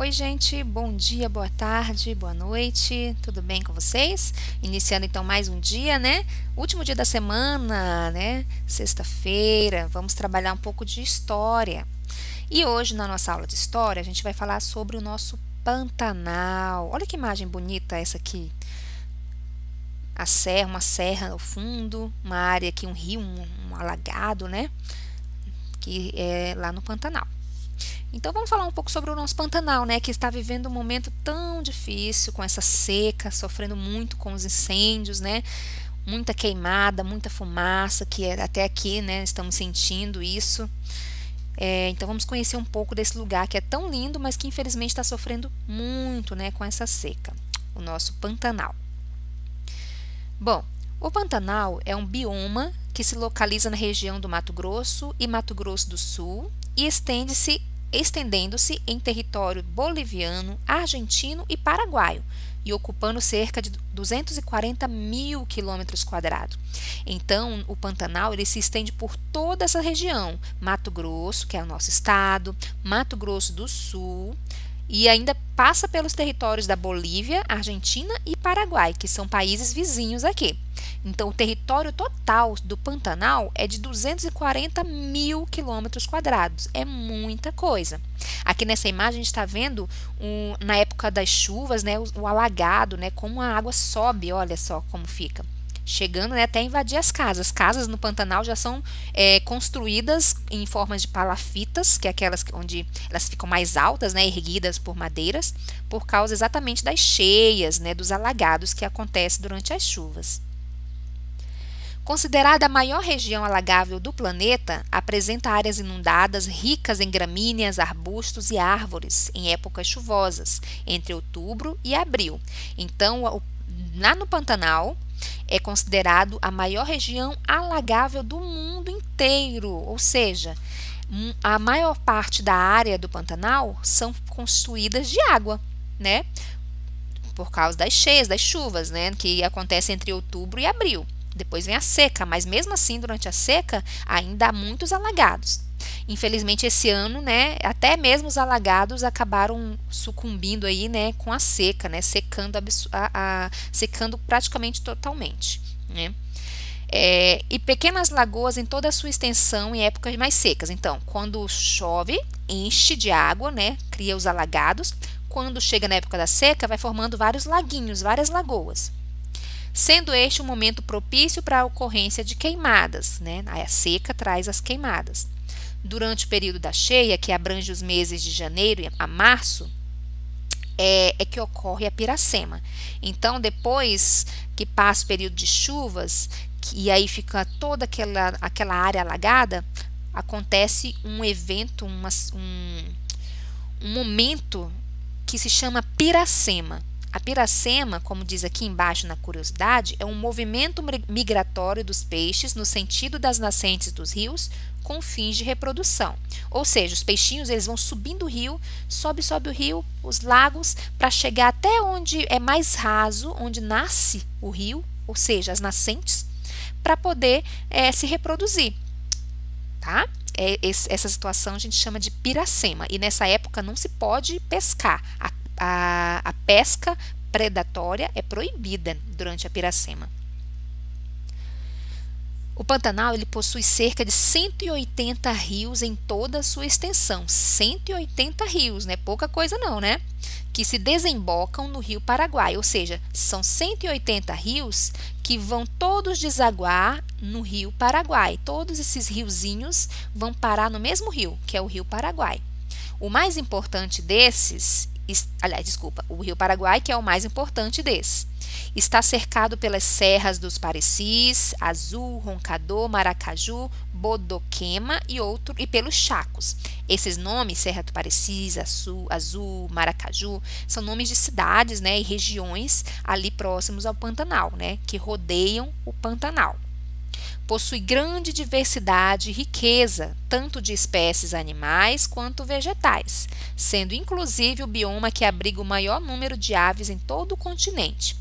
Oi, gente, bom dia, boa tarde, boa noite, tudo bem com vocês? Iniciando então mais um dia, né? Último dia da semana, né? Sexta-feira, vamos trabalhar um pouco de história. E hoje, na nossa aula de história, a gente vai falar sobre o nosso Pantanal. Olha que imagem bonita essa aqui. Uma serra ao fundo, uma área aqui, um rio, um alagado, né? Que é lá no Pantanal. Então vamos falar um pouco sobre o nosso Pantanal, né, que está vivendo um momento tão difícil com essa seca, sofrendo muito com os incêndios, né? Muita queimada, muita fumaça, até aqui, né, estamos sentindo isso. Então vamos conhecer um pouco desse lugar que é tão lindo, mas que infelizmente está sofrendo muito, né, com essa seca, o nosso Pantanal. Bom, o Pantanal é um bioma que se localiza na região do Mato Grosso e Mato Grosso do Sul e estendendo-se em território boliviano, argentino e paraguaio, e ocupando cerca de 240 mil quilômetros quadrados. Então, o Pantanal ele se estende por toda essa região, Mato Grosso, que é o nosso estado, Mato Grosso do Sul, e ainda passa pelos territórios da Bolívia, Argentina e Paraguai, que são países vizinhos aqui. Então, o território total do Pantanal é de 240 mil quilômetros quadrados. É muita coisa. Aqui nessa imagem a gente está vendo, na época das chuvas, né, o alagado, né, como a água sobe, olha só como fica. Chegando, né, até invadir as casas. As casas no Pantanal já são construídas em formas de palafitas, que é aquelas onde elas ficam mais altas, né, erguidas por madeiras, por causa exatamente das cheias, né, dos alagados que acontecem durante as chuvas. Considerada a maior região alagável do planeta, apresenta áreas inundadas ricas em gramíneas, arbustos e árvores em épocas chuvosas, entre outubro e abril. Então, lá no Pantanal, é considerado a maior região alagável do mundo inteiro, ou seja, a maior parte da área do Pantanal são constituídas de água, né? Por causa das cheias, das chuvas, né? Que acontecem entre outubro e abril. Depois vem a seca, mas mesmo assim, durante a seca, ainda há muitos alagados. Infelizmente, esse ano, né, até mesmo os alagados acabaram sucumbindo aí, né, com a seca, né, secando praticamente totalmente, né. E pequenas lagoas em toda a sua extensão em épocas mais secas. Então, quando chove, enche de água, né, cria os alagados. Quando chega na época da seca, vai formando vários laguinhos, várias lagoas, sendo este um momento propício para a ocorrência de queimadas, né? A seca traz as queimadas. Durante o período da cheia, que abrange os meses de janeiro a março, é que ocorre a piracema. Então, depois que passa o período de chuvas, e aí fica toda aquela área alagada, acontece um evento, um momento que se chama piracema. A piracema, como diz aqui embaixo na curiosidade, é um movimento migratório dos peixes no sentido das nascentes dos rios com fins de reprodução. Ou seja, os peixinhos eles vão subindo o rio, sobe o rio, os lagos, para chegar até onde é mais raso, onde nasce o rio, ou seja, as nascentes, para poder se reproduzir. Tá? Essa situação a gente chama de piracema. E nessa época não se pode pescar. A pesca predatória é proibida durante a piracema. O Pantanal ele possui cerca de 180 rios em toda a sua extensão. 180 rios, não é pouca coisa não, né? Que se desembocam no rio Paraguai, ou seja, são 180 rios que vão todos desaguar no rio Paraguai. Todos esses riozinhos vão parar no mesmo rio, que é o rio Paraguai. O mais importante desses, o rio Paraguai, que é o mais importante desses, está cercado pelas serras dos Parecis, Azul, Roncador, Maracaju, Bodoquema e pelos Chacos. Esses nomes, Serra do Parecis, Azul, Maracaju, são nomes de cidades, né, e regiões ali próximos ao Pantanal, né, que rodeiam o Pantanal. Possui grande diversidade e riqueza, tanto de espécies animais quanto vegetais, sendo inclusive o bioma que abriga o maior número de aves em todo o continente.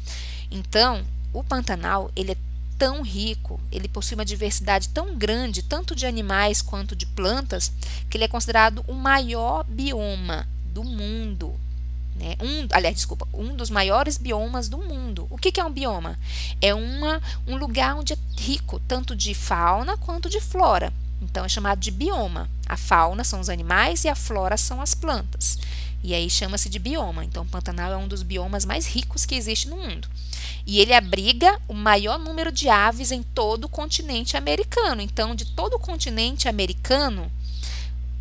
Então, o Pantanal ele é tão rico, ele possui uma diversidade tão grande, tanto de animais quanto de plantas, que ele é considerado o maior bioma do mundo. um dos maiores biomas do mundo. O que é um bioma? É um lugar onde é rico tanto de fauna quanto de flora. Então é chamado de bioma. A fauna são os animais e a flora são as plantas. E aí chama-se de bioma. Então o Pantanal é um dos biomas mais ricos que existe no mundo. E ele abriga o maior número de aves em todo o continente americano. Então, de todo o continente americano,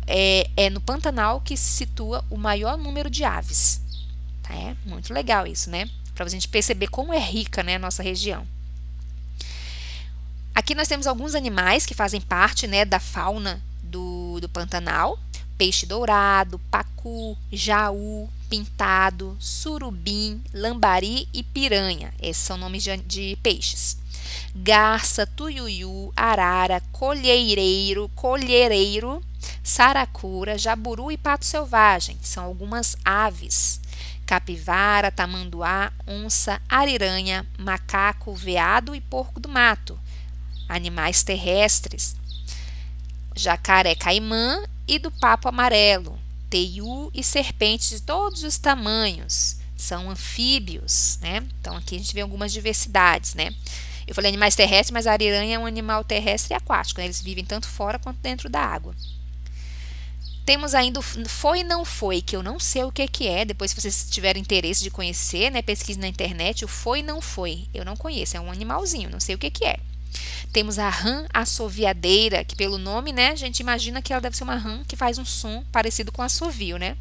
é no Pantanal que se situa o maior número de aves. Tá? É muito legal isso, né? Para a gente perceber como é rica, né, a nossa região. Aqui nós temos alguns animais que fazem parte, né, da fauna do Pantanal. Peixe dourado, pacu, jaú, pintado, surubim, lambari e piranha. Esses são nomes de peixes. Garça, tuiuiu, arara, colhereiro, saracura, jaburu e pato selvagem. São algumas aves. Capivara, tamanduá, onça, ariranha, macaco, veado e porco do mato. Animais terrestres. Jacaré-caimã e do papo amarelo, teiu e serpentes de todos os tamanhos. São anfíbios, né? Então aqui a gente vê algumas diversidades, né? Eu falei animais terrestres, mas a ariranha é um animal terrestre e aquático, né? Eles vivem tanto fora quanto dentro da água. Temos ainda o foi e não foi, que eu não sei o que é. Depois, se vocês tiverem interesse de conhecer, né, pesquise na internet, o foi e não foi. Eu não conheço, é um animalzinho, não sei o que é. Temos a rã assoviadeira, que pelo nome, né, a gente imagina que ela deve ser uma rã que faz um som parecido com assovio, né?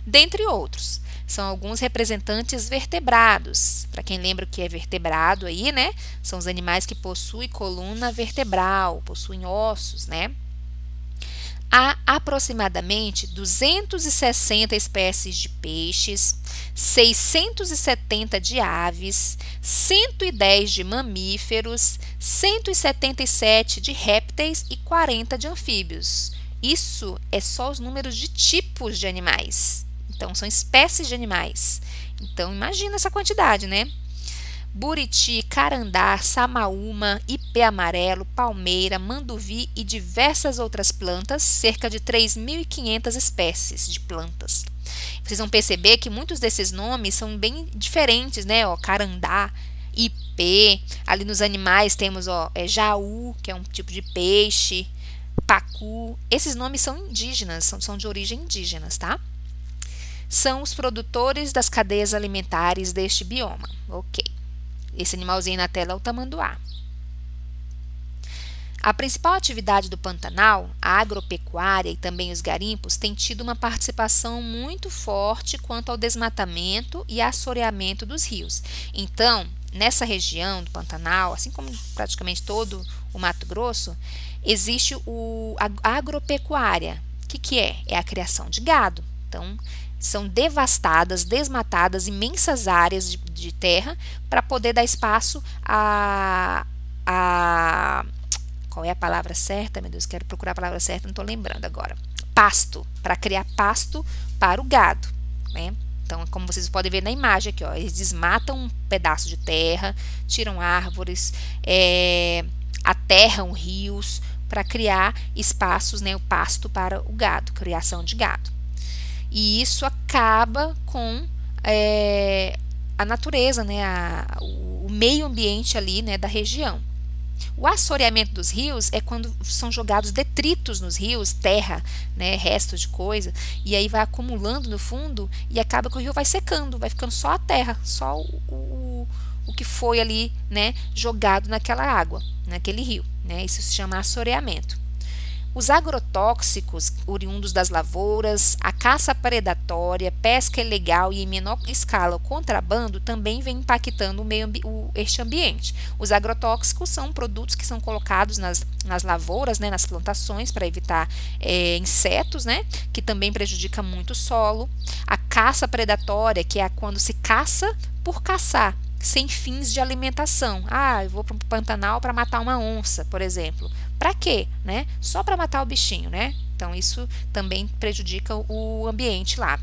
Dentre outros. São alguns representantes vertebrados. Para quem lembra o que é vertebrado aí, né? São os animais que possuem coluna vertebral, possuem ossos, né? Há aproximadamente 260 espécies de peixes, 670 de aves, 110 de mamíferos, 177 de répteis e 40 de anfíbios. Isso é só os números de tipos de animais. Então, são espécies de animais. Então, imagina essa quantidade, né? Buriti, carandá, samaúma, ipê amarelo, palmeira, manduvi e diversas outras plantas, cerca de 3.500 espécies de plantas. Vocês vão perceber que muitos desses nomes são bem diferentes, né? Ó, carandá, ipê, ali nos animais temos jaú, que é um tipo de peixe, pacu. Esses nomes são indígenas, são de origem indígena, tá? São os produtores das cadeias alimentares deste bioma. Ok. Esse animalzinho na tela é o tamanduá. A principal atividade do Pantanal, a agropecuária e também os garimpos, tem tido uma participação muito forte quanto ao desmatamento e assoreamento dos rios. Então, nessa região do Pantanal, assim como praticamente todo o Mato Grosso, existe a agropecuária. O que é? É a criação de gado. Então, são devastadas, desmatadas imensas áreas de terra para poder dar espaço qual é a palavra certa? Meu Deus, quero procurar a palavra certa, não estou lembrando agora. Pasto, para criar pasto para o gado, né? Então, como vocês podem ver na imagem aqui, ó, eles desmatam um pedaço de terra, tiram árvores, aterram rios para criar espaços, né, o pasto para o gado, criação de gado. E isso acaba com a natureza, né, o meio ambiente ali, né, da região. O assoreamento dos rios é quando são jogados detritos nos rios, terra, né, restos de coisa, e aí vai acumulando no fundo e acaba que o rio vai secando, vai ficando só a terra, só o que foi ali, né, jogado naquela água, naquele rio, né, isso se chama assoreamento. Os agrotóxicos oriundos das lavouras, a caça predatória, pesca ilegal e em menor escala o contrabando também vem impactando este ambiente. Os agrotóxicos são produtos que são colocados nas lavouras, né, nas plantações para evitar insetos, né, que também prejudica muito o solo. A caça predatória, que é quando se caça por caçar, sem fins de alimentação. Eu vou para o Pantanal para matar uma onça, por exemplo. Para quê? Né? Só para matar o bichinho, né? Então, isso também prejudica o ambiente lá.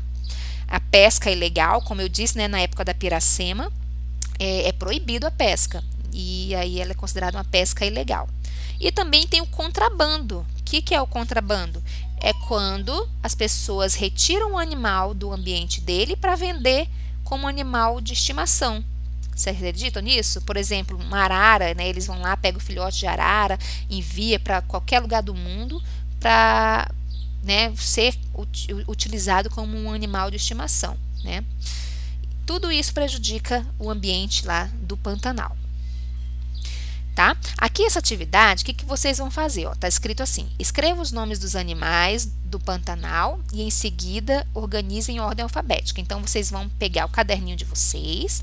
A pesca ilegal, como eu disse, né, na época da Piracema, é proibido a pesca. E aí ela é considerada uma pesca ilegal. E também tem o contrabando. O que é o contrabando? é quando as pessoas retiram o animal do ambiente dele para vender como animal de estimação. Vocês acreditam nisso? Por exemplo, uma arara, né? Eles vão lá, pegam o filhote de arara, envia para qualquer lugar do mundo para, né, ser utilizado como um animal de estimação, né? Tudo isso prejudica o ambiente lá do Pantanal. Tá? Aqui essa atividade, o que vocês vão fazer? Ó, tá escrito assim: escreva os nomes dos animais do Pantanal e em seguida organizem em ordem alfabética. Então vocês vão pegar o caderninho de vocês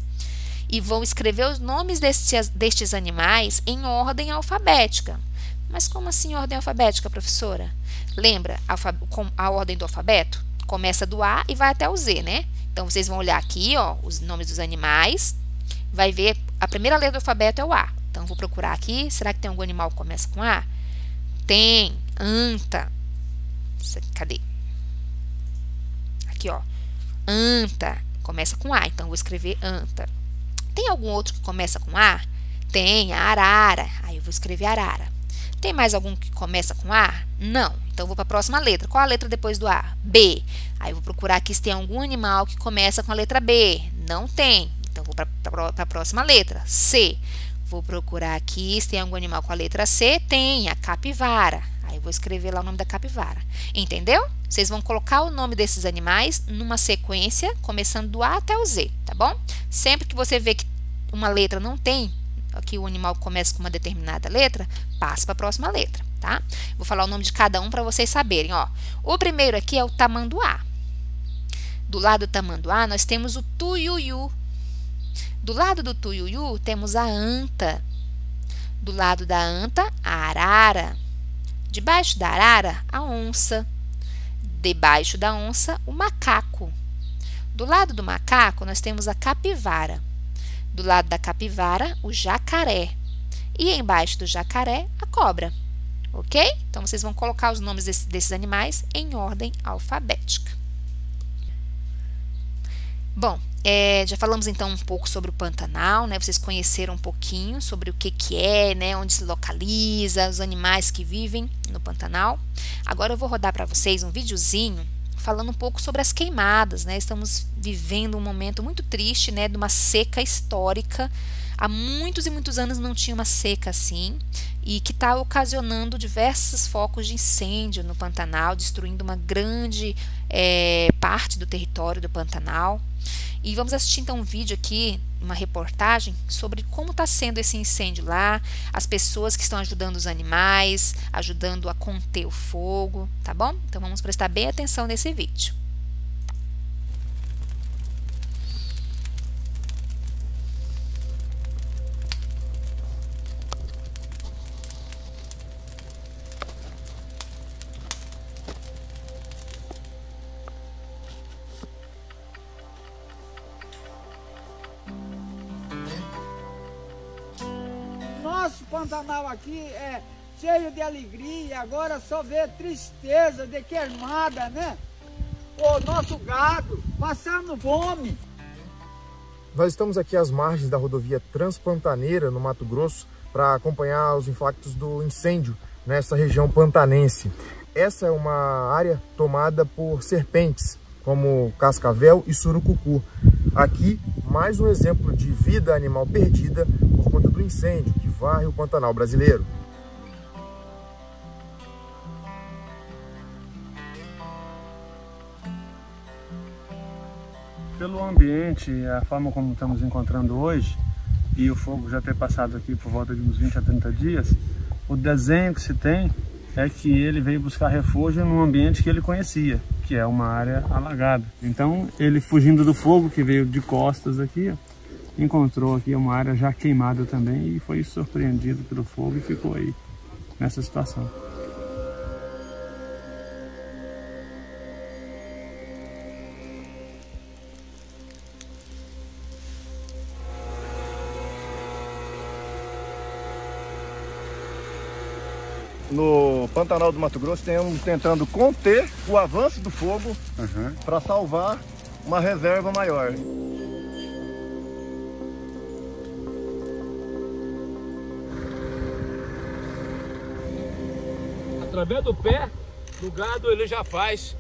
e vão escrever os nomes destes animais em ordem alfabética. Mas como assim ordem alfabética, professora? Lembra a ordem do alfabeto? Começa do A e vai até o Z, né? Então vocês vão olhar aqui, ó, os nomes dos animais, vai ver a primeira letra do alfabeto é o A. Então, vou procurar aqui. Será que tem algum animal que começa com A? Tem. Anta. Cadê? Aqui, ó. Anta. Começa com A. Então, vou escrever anta. Tem algum outro que começa com A? Tem. A arara. Aí, eu vou escrever arara. Tem mais algum que começa com A? Não. Então, eu vou para a próxima letra. Qual a letra depois do A? B. Aí, eu vou procurar aqui se tem algum animal que começa com a letra B. Não tem. Então, vou para a próxima letra. C. Vou procurar aqui se tem algum animal com a letra C. Tem, a capivara. Aí eu vou escrever lá o nome da capivara. Entendeu? Vocês vão colocar o nome desses animais numa sequência, começando do A até o Z, tá bom? Sempre que você vê que uma letra não tem, aqui o animal começa com uma determinada letra, passa para a próxima letra, tá? Vou falar o nome de cada um para vocês saberem, ó. O primeiro aqui é o tamanduá. Do lado do tamanduá, nós temos o tuiuiu. Do lado do tuiuiu, temos a anta. Do lado da anta, a arara. Debaixo da arara, a onça. Debaixo da onça, o macaco. Do lado do macaco, nós temos a capivara. Do lado da capivara, o jacaré. E embaixo do jacaré, a cobra. Ok? Então, vocês vão colocar os nomes desses animais em ordem alfabética. Bom, já falamos então um pouco sobre o Pantanal, né? Vocês conheceram um pouquinho sobre o que é, né? Onde se localiza, os animais que vivem no Pantanal. Agora eu vou rodar para vocês um videozinho falando um pouco sobre as queimadas, né? Estamos vivendo um momento muito triste, né? De uma seca histórica. Há muitos e muitos anos não tinha uma seca assim e que está ocasionando diversos focos de incêndio no Pantanal, destruindo uma grande parte do território do Pantanal. E vamos assistir então um vídeo aqui, uma reportagem sobre como está sendo esse incêndio lá, as pessoas que estão ajudando os animais, ajudando a conter o fogo, tá bom? Então vamos prestar bem atenção nesse vídeo. Nosso Pantanal aqui é cheio de alegria, agora só vê tristeza de queimada, né? O nosso gado passando fome. Nós estamos aqui às margens da rodovia Transpantaneira, no Mato Grosso, para acompanhar os impactos do incêndio nessa região pantanense. Essa é uma área tomada por serpentes, como cascavel e surucucu. Aqui, mais um exemplo de vida animal perdida por conta do incêndio que varre o Pantanal brasileiro. Pelo ambiente, a forma como estamos encontrando hoje, e o fogo já ter passado aqui por volta de uns 20 a 30 dias, o desenho que se tem é que ele veio buscar refúgio num ambiente que ele conhecia, que é uma área alagada. Então, ele fugindo do fogo, que veio de costas aqui, ó, encontrou aqui uma área já queimada também e foi surpreendido pelo fogo e ficou aí nessa situação. No Pantanal do Mato Grosso, estamos tentando conter o avanço do fogo para salvar uma reserva maior. Através do pé, do gado, ele já faz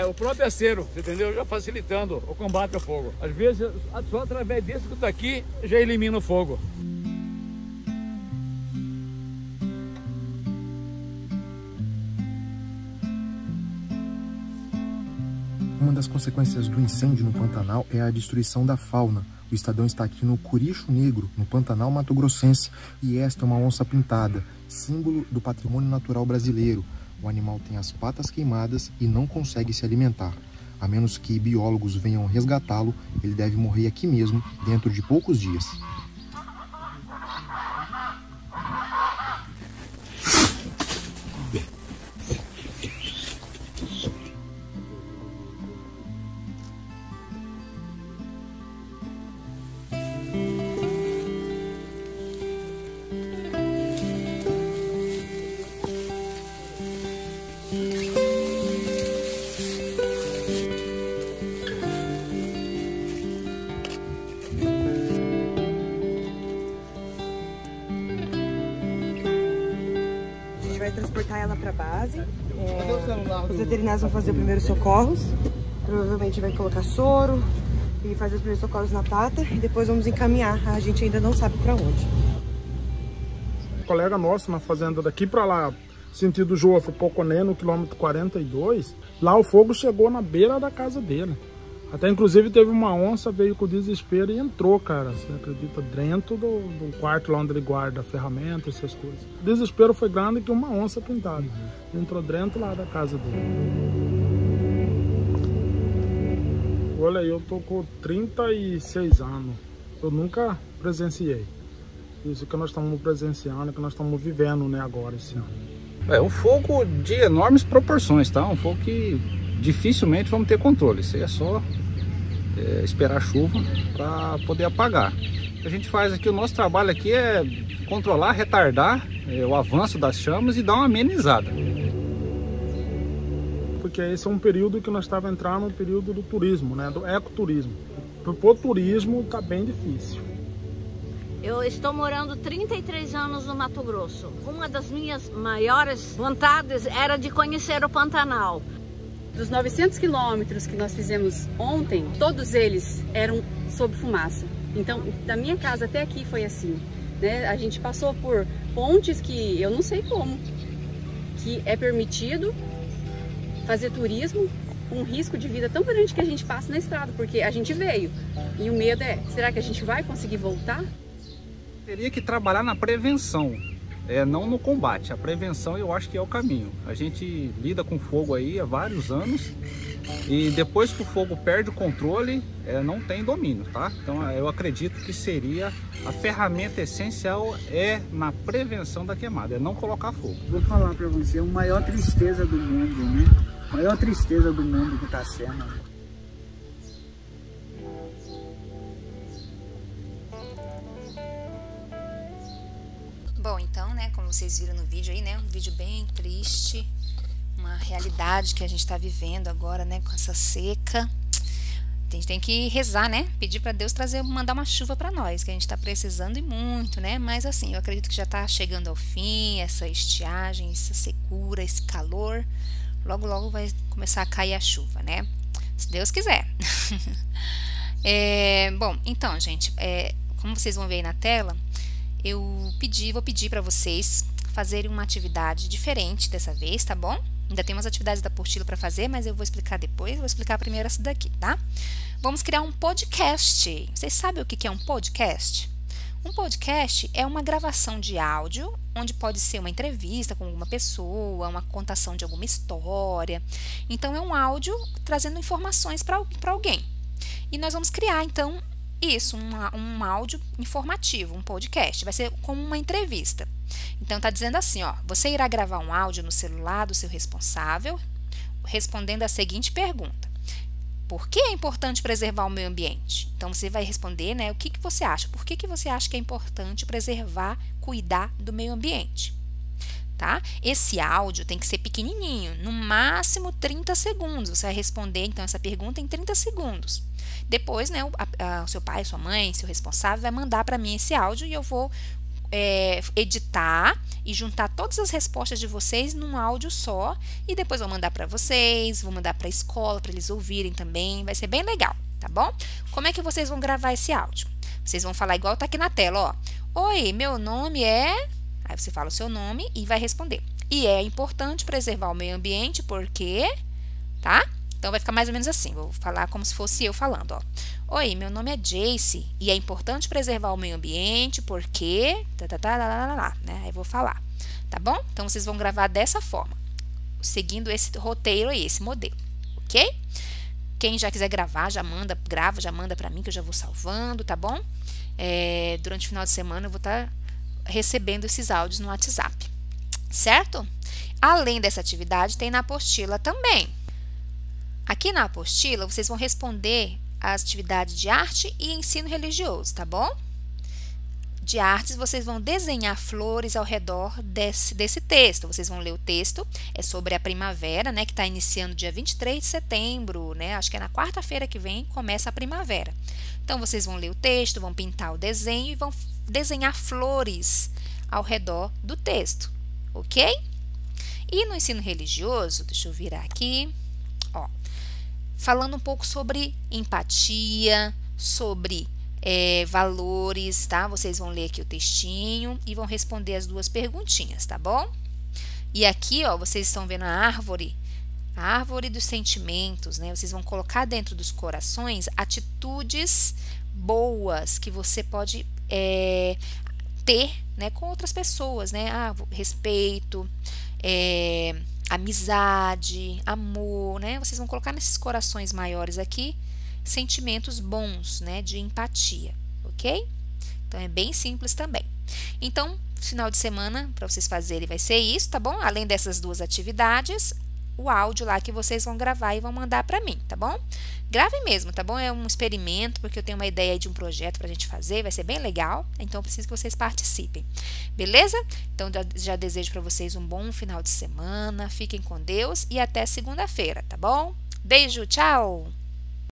o próprio acero, entendeu? Já facilitando o combate ao fogo. Às vezes, só através desse que está aqui, já elimina o fogo. Uma das consequências do incêndio no Pantanal é a destruição da fauna. O Estadão está aqui no Curicho Negro, no Pantanal mato-grossense, e esta é uma onça pintada, símbolo do patrimônio natural brasileiro. O animal tem as patas queimadas e não consegue se alimentar. A menos que biólogos venham resgatá-lo, ele deve morrer aqui mesmo, dentro de poucos dias. Vai transportar ela para a base. Os veterinários vão fazer os primeiros socorros. Provavelmente vai colocar soro e fazer os primeiros socorros na pata. E depois vamos encaminhar. A gente ainda não sabe para onde. Um colega nosso na fazenda daqui para lá, sentido Joafre, Poconé, no quilômetro 42, lá o fogo chegou na beira da casa dele. Até inclusive teve uma onça, veio com desespero e entrou, cara, você acredita, dentro do quarto lá onde ele guarda ferramentas, essas coisas. O desespero foi grande que uma onça pintada. Entrou dentro lá da casa dele. Olha, eu tô com 36 anos. Eu nunca presenciei. Isso que nós estamos presenciando, que nós estamos vivendo, né, agora, esse ano. É um fogo de enormes proporções, tá? Um fogo que dificilmente vamos ter controle. Isso aí é só esperar a chuva para poder apagar. O que a gente faz aqui, o nosso trabalho aqui é controlar, retardar o avanço das chamas e dar uma amenizada. Porque esse é um período que nós estávamos entrando no período do turismo, né, do ecoturismo. Pro turismo está bem difícil. Eu estou morando 33 anos no Mato Grosso. Uma das minhas maiores vontades era de conhecer o Pantanal. Dos 900 quilômetros que nós fizemos ontem, todos eles eram sob fumaça. Então, da minha casa até aqui foi assim, né? A gente passou por pontes que eu não sei como, que é permitido fazer turismo com um risco de vida tão grande que a gente passa na estrada, porque a gente veio. E o medo é, será que a gente vai conseguir voltar? Teria que trabalhar na prevenção, não no combate. A prevenção eu acho que é o caminho. A gente lida com fogo aí há vários anos e depois que o fogo perde o controle, não tem domínio, tá? Então eu acredito que seria a ferramenta essencial na prevenção da queimada, é não colocar fogo. Vou falar para você, a maior tristeza do mundo, né? A maior tristeza do mundo que está sendo. Bom, então, né, como vocês viram no vídeo aí, né, um vídeo bem triste, uma realidade que a gente está vivendo agora, né, com essa seca. A gente tem que rezar, né, pedir para Deus mandar uma chuva para nós, que a gente está precisando e muito, né, mas assim, eu acredito que já está chegando ao fim, essa estiagem, essa secura, esse calor, logo logo vai começar a cair a chuva, né, se Deus quiser. Bom, então, gente, como vocês vão ver aí na tela, eu vou pedir para vocês fazerem uma atividade diferente dessa vez, tá bom? Ainda tem umas atividades da apostila para fazer, mas eu vou explicar depois, vou explicar primeiro essa daqui, tá? Vamos criar um podcast. Vocês sabem o que é um podcast? Um podcast é uma gravação de áudio, onde pode ser uma entrevista com alguma pessoa, uma contação de alguma história. Então, é um áudio trazendo informações para alguém. E nós vamos criar, então, isso, um áudio informativo, um podcast, vai ser como uma entrevista. Então tá dizendo assim, ó, você irá gravar um áudio no celular do seu responsável, respondendo a seguinte pergunta: por que é importante preservar o meio ambiente? Então você vai responder, né, o que você acha, por que você acha que é importante preservar, cuidar do meio ambiente? Tá? Esse áudio tem que ser pequenininho, no máximo 30 segundos. Você vai responder então essa pergunta em 30 segundos. Depois, né, o seu pai, sua mãe, seu responsável vai mandar para mim esse áudio e eu vou editar e juntar todas as respostas de vocês num áudio só e depois vou mandar para vocês, vou mandar para a escola para eles ouvirem também, vai ser bem legal, tá bom? Como é que vocês vão gravar esse áudio? Vocês vão falar igual tá aqui na tela, ó. Oi, meu nome é... Aí você fala o seu nome e vai responder. E é importante preservar o meio ambiente porque... Tá? Então vai ficar mais ou menos assim, vou falar como se fosse eu falando, ó. Oi, meu nome é Jace e é importante preservar o meio ambiente porque... né? Aí eu vou falar, tá bom? Então vocês vão gravar dessa forma, seguindo esse roteiro aí, esse modelo, ok? Quem já quiser gravar, grava, já manda pra mim que eu já vou salvando, tá bom? Durante o final de semana eu vou estar recebendo esses áudios no WhatsApp, certo? Além dessa atividade, tem na apostila também. Aqui na apostila, vocês vão responder as atividades de arte e ensino religioso, tá bom? De artes, vocês vão desenhar flores ao redor desse texto. Vocês vão ler o texto, é sobre a primavera, né, que está iniciando dia 23 de setembro, né? Acho que é na quarta-feira que vem, começa a primavera. Então, vocês vão ler o texto, vão pintar o desenho e vão desenhar flores ao redor do texto, ok? E no ensino religioso, deixa eu virar aqui, ó, falando um pouco sobre empatia, sobre valores, tá? Vocês vão ler aqui o textinho e vão responder as duas perguntinhas, tá bom? E aqui, ó, vocês estão vendo a árvore dos sentimentos, né? Vocês vão colocar dentro dos corações atitudes boas que você pode ter, né, com outras pessoas, né? Respeito, amizade, amor, né? Vocês vão colocar nesses corações maiores aqui sentimentos bons, né, de empatia, ok? Então é bem simples também. Então, final de semana para vocês fazerem vai ser isso, tá bom? Além dessas duas atividades, o áudio lá que vocês vão gravar e vão mandar para mim, tá bom? Gravem mesmo, tá bom? É um experimento, porque eu tenho uma ideia de um projeto pra gente fazer, vai ser bem legal, então eu preciso que vocês participem, beleza? Então já desejo para vocês um bom final de semana, fiquem com Deus e até segunda-feira, tá bom? Beijo, tchau!